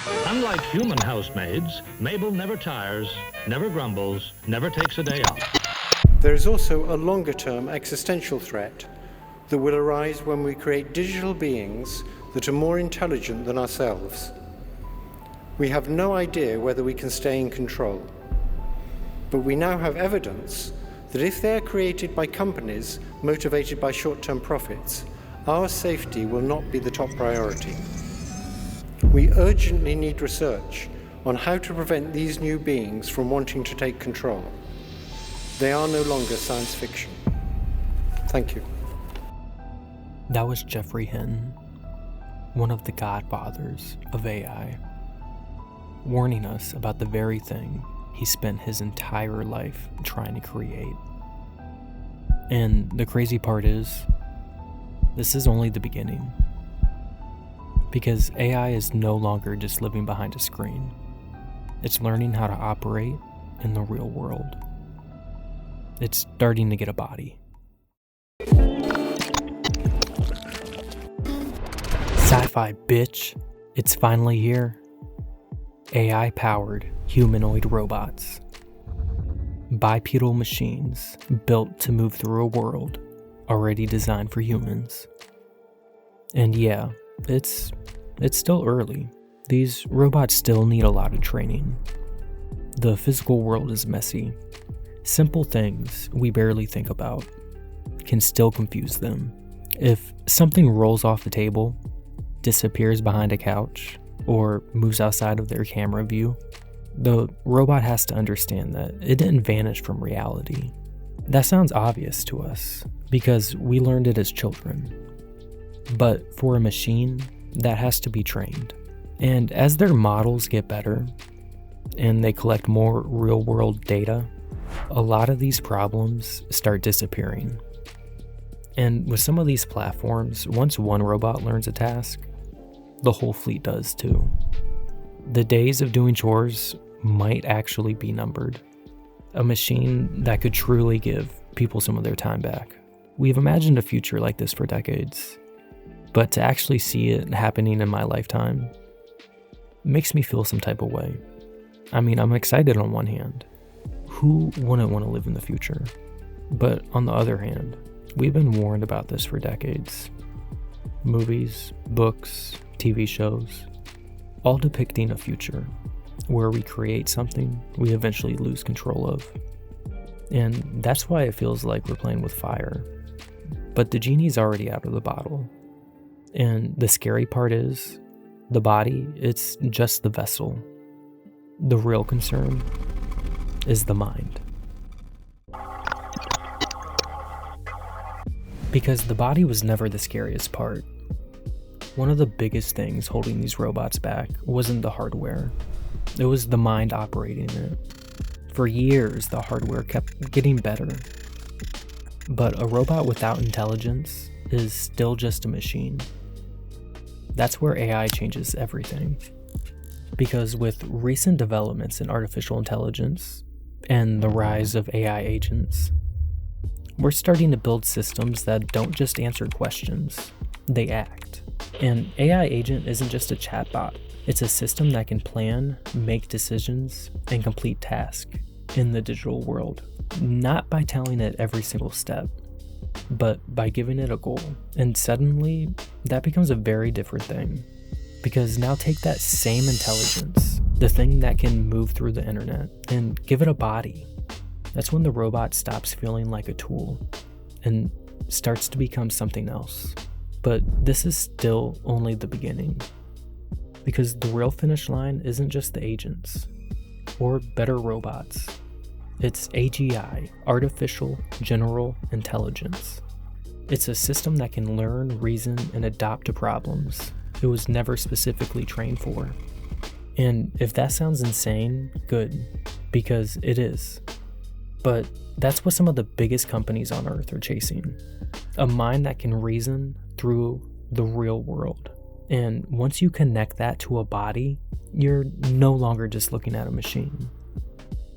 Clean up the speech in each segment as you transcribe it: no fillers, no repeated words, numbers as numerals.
Unlike human housemaids, Mabel never tires, never grumbles, never takes a day off. There is also a longer-term existential threat that will arise when we create digital beings that are more intelligent than ourselves. We have no idea whether we can stay in control, but we now have evidence that if they are created by companies motivated by short-term profits, our safety will not be the top priority. We urgently need research on how to prevent these new beings from wanting to take control. They are no longer science fiction. Thank you. That was Jeffrey Hinton, one of the godfathers of AI, warning us about the very thing he spent his entire life trying to create. And the crazy part is, this is only the beginning. Because AI is no longer just living behind a screen. It's learning how to operate in the real world. It's starting to get a body. Sci-fi, bitch! It's finally here. AI-powered humanoid robots. Bipedal machines built to move through a world already designed for humans. And yeah, it's still early. These robots still need a lot of training. The physical world is messy. Simple things we barely think about can still confuse them. If something rolls off the table, disappears behind a couch, or moves outside of their camera view, the robot has to understand that it didn't vanish from reality. That sounds obvious to us because we learned it as children. But for a machine, that has to be trained. And as their models get better and they collect more real-world data, a lot of these problems start disappearing. And with some of these platforms, once one robot learns a task, the whole fleet does too. The days of doing chores might actually be numbered. A machine that could truly give people some of their time back. We've imagined a future like this for decades, but to actually see it happening in my lifetime makes me feel some type of way. I mean, I'm excited on one hand. Who wouldn't want to live in the future? But on the other hand, we've been warned about this for decades. Movies, books, TV shows, all depicting a future where we create something we eventually lose control of. And that's why it feels like we're playing with fire. But the genie's already out of the bottle. And the scary part is, the body, it's just the vessel. The real concern is the mind. Because the body was never the scariest part. One of the biggest things holding these robots back wasn't the hardware. It was the mind operating it. For years, the hardware kept getting better. But a robot without intelligence is still just a machine. That's where AI changes everything. Because with recent developments in artificial intelligence and the rise of AI agents, we're starting to build systems that don't just answer questions, they act. An AI agent isn't just a chatbot. It's a system that can plan, make decisions, and complete tasks in the digital world. Not by telling it every single step, but by giving it a goal. And suddenly, that becomes a very different thing. Because now take that same intelligence, the thing that can move through the internet, and give it a body. That's when the robot stops feeling like a tool and starts to become something else. But this is still only the beginning. Because the real finish line isn't just the agents or better robots. It's AGI, Artificial General Intelligence. It's a system that can learn, reason, and adapt to problems it was never specifically trained for. And if that sounds insane, good, because it is. But that's what some of the biggest companies on Earth are chasing. A mind that can reason through the real world. And once you connect that to a body, you're no longer just looking at a machine.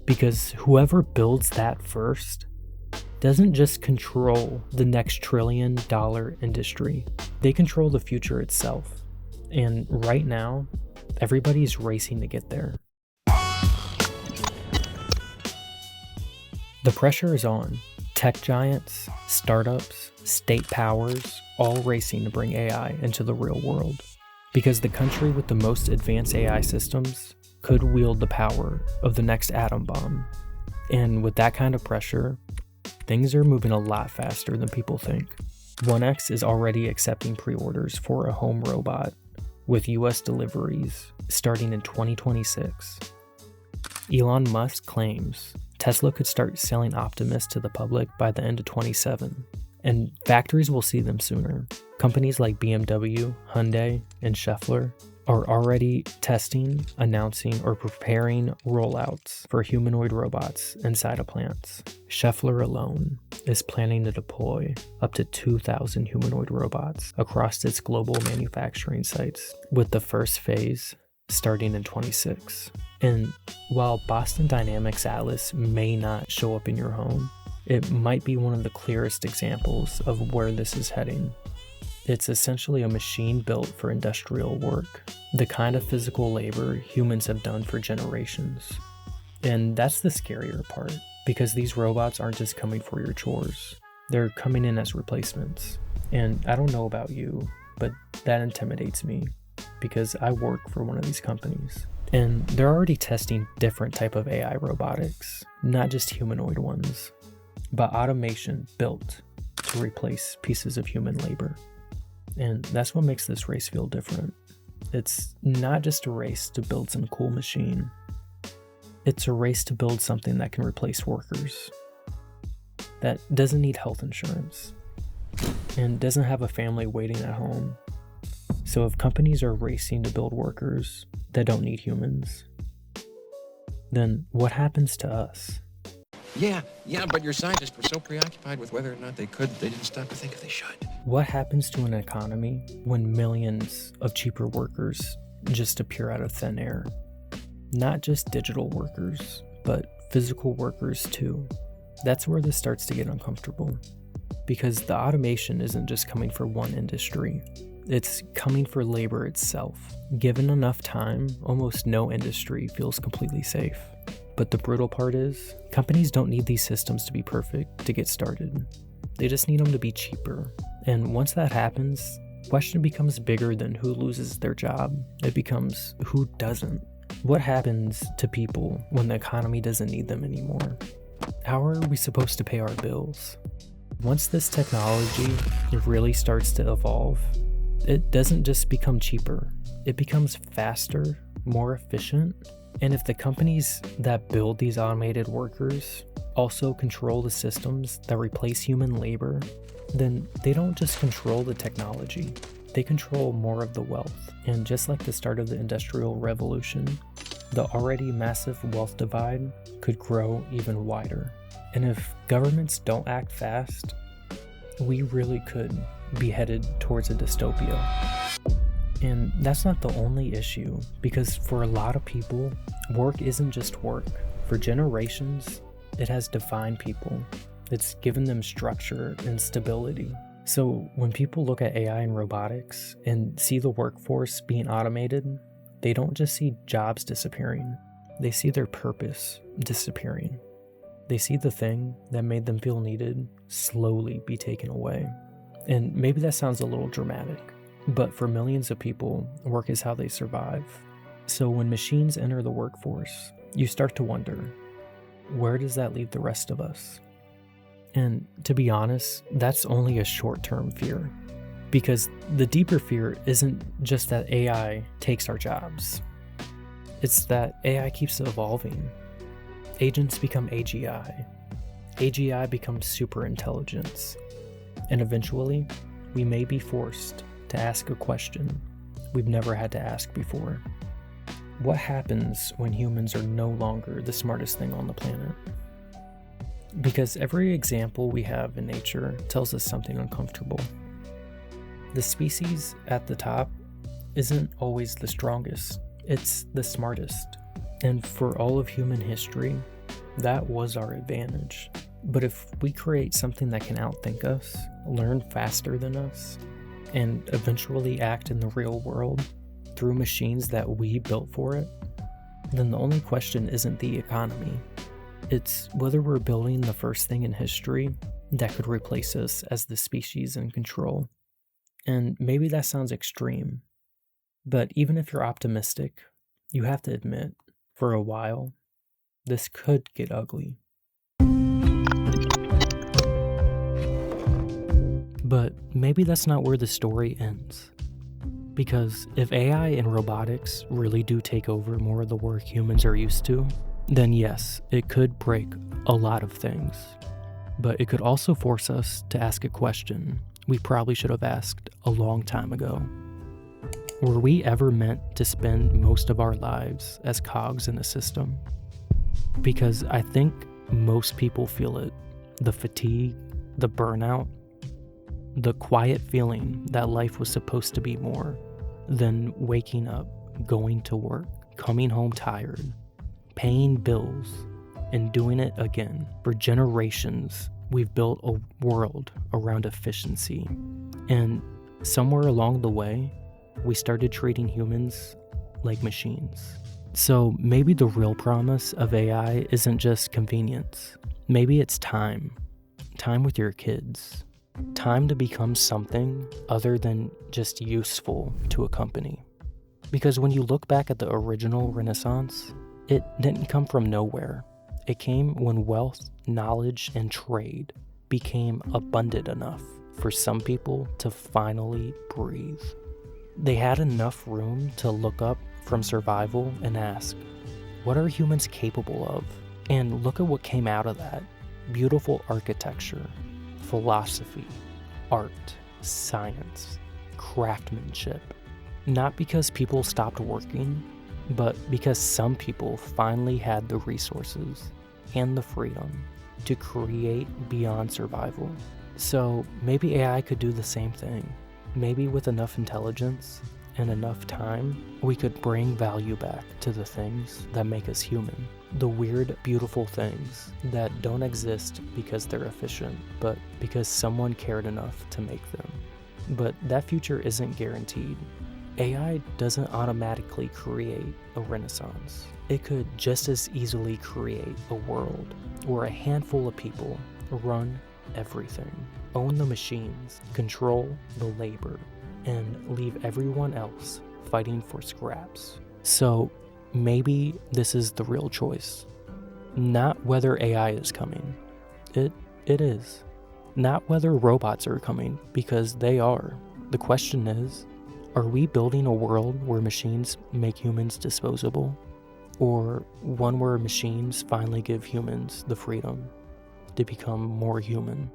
Because whoever builds that first doesn't just control the next $1 trillion industry. They control the future itself. And right now, Everybody's racing to get there. The pressure is on. Tech giants, startups, state powers, all racing to bring AI into the real world. Because the country with the most advanced AI systems could wield the power of the next atom bomb. And with that kind of pressure, things are moving a lot faster than people think. 1X is already accepting pre-orders for a home robot, with US deliveries starting in 2026. Elon Musk claims Tesla could start selling Optimus to the public by the end of 2027, and factories will see them sooner. Companies like BMW, Hyundai, and Schaeffler are already testing, announcing, or preparing rollouts for humanoid robots inside of plants. Schaeffler alone is planning to deploy up to 2,000 humanoid robots across its global manufacturing sites, with the first phase starting in 26. And while Boston Dynamics Atlas may not show up in your home, it might be one of the clearest examples of where this is heading. It's essentially a machine built for industrial work, the kind of physical labor humans have done for generations. And that's the scarier part, because these robots aren't just coming for your chores, they're coming in as replacements. And I don't know about you, but that intimidates me, because I work for one of these companies. And they're already testing different type of AI robotics, not just humanoid ones, but automation built to replace pieces of human labor. And that's what makes this race feel different. It's not just a race to build some cool machine. It's a race to build something that can replace workers, that doesn't need health insurance, and doesn't have a family waiting at home. So if companies are racing to build workers that don't need humans, then what happens to us? Yeah, but your scientists were so preoccupied with whether or not they could, they didn't stop to think if they should. What happens to an economy when millions of cheaper workers just appear out of thin air? Not just digital workers, but physical workers too. That's where this starts to get uncomfortable. Because the automation isn't just coming for one industry, it's coming for labor itself. Given enough time, almost no industry feels completely safe. But the brutal part is, companies don't need these systems to be perfect to get started. They just need them to be cheaper. And once that happens, the question becomes bigger than who loses their job. It becomes who doesn't. What happens to people when the economy doesn't need them anymore? How are we supposed to pay our bills? Once this technology really starts to evolve, it doesn't just become cheaper. It becomes faster, more efficient. And if the companies that build these automated workers also control the systems that replace human labor, then they don't just control the technology, they control more of the wealth. And just like the start of the Industrial Revolution, the already massive wealth divide could grow even wider. And if governments don't act fast, we really could be headed towards a dystopia. And that's not the only issue, because for a lot of people, work isn't just work. For generations, it has defined people. It's given them structure and stability. So when people look at AI and robotics and see the workforce being automated, they don't just see jobs disappearing. They see their purpose disappearing. They see the thing that made them feel needed slowly be taken away. And maybe that sounds a little dramatic, but for millions of people, work is how they survive. So when machines enter the workforce, you start to wonder, where does that leave the rest of us? And to be honest, that's only a short-term fear. Because the deeper fear isn't just that AI takes our jobs. It's that AI keeps evolving. Agents become AGI. AGI becomes superintelligence. And eventually, we may be forced to ask a question we've never had to ask before. What happens when humans are no longer the smartest thing on the planet? Because every example we have in nature tells us something uncomfortable. The species at the top isn't always the strongest, it's the smartest. And for all of human history, that was our advantage. But if we create something that can outthink us, learn faster than us, and eventually act in the real world, through machines that we built for it, then the only question isn't the economy. It's whether we're building the first thing in history that could replace us as the species in control. And maybe that sounds extreme, but even if you're optimistic, you have to admit, for a while, this could get ugly. But maybe that's not where the story ends. Because if AI and robotics really do take over more of the work humans are used to, then yes, it could break a lot of things. But it could also force us to ask a question we probably should have asked a long time ago. Were we ever meant to spend most of our lives as cogs in a system? Because I think most people feel it. The fatigue, the burnout, the quiet feeling that life was supposed to be more than waking up, going to work, coming home tired, paying bills, and doing it again. For generations, we've built a world around efficiency. And somewhere along the way, we started treating humans like machines. So maybe the real promise of AI isn't just convenience. Maybe it's time. Time with your kids. Time to become something other than just useful to a company. Because when you look back at the original Renaissance, it didn't come from nowhere. It came when wealth, knowledge, and trade became abundant enough for some people to finally breathe. They had enough room to look up from survival and ask, what are humans capable of? And look at what came out of that. Beautiful architecture, philosophy, art, science, craftsmanship. Not because people stopped working, but because some people finally had the resources and the freedom to create beyond survival. So maybe AI could do the same thing. Maybe with enough intelligence and enough time, we could bring value back to the things that make us human. The weird, beautiful things that don't exist because they're efficient, but because someone cared enough to make them. But that future isn't guaranteed. AI doesn't automatically create a renaissance. It could just as easily create a world where a handful of people run everything, own the machines, control the labor, and leave everyone else fighting for scraps. So maybe this is the real choice. Not whether AI is coming. It is. Not whether robots are coming, because they are. The question is, are we building a world where machines make humans disposable? Or one where machines finally give humans the freedom to become more human?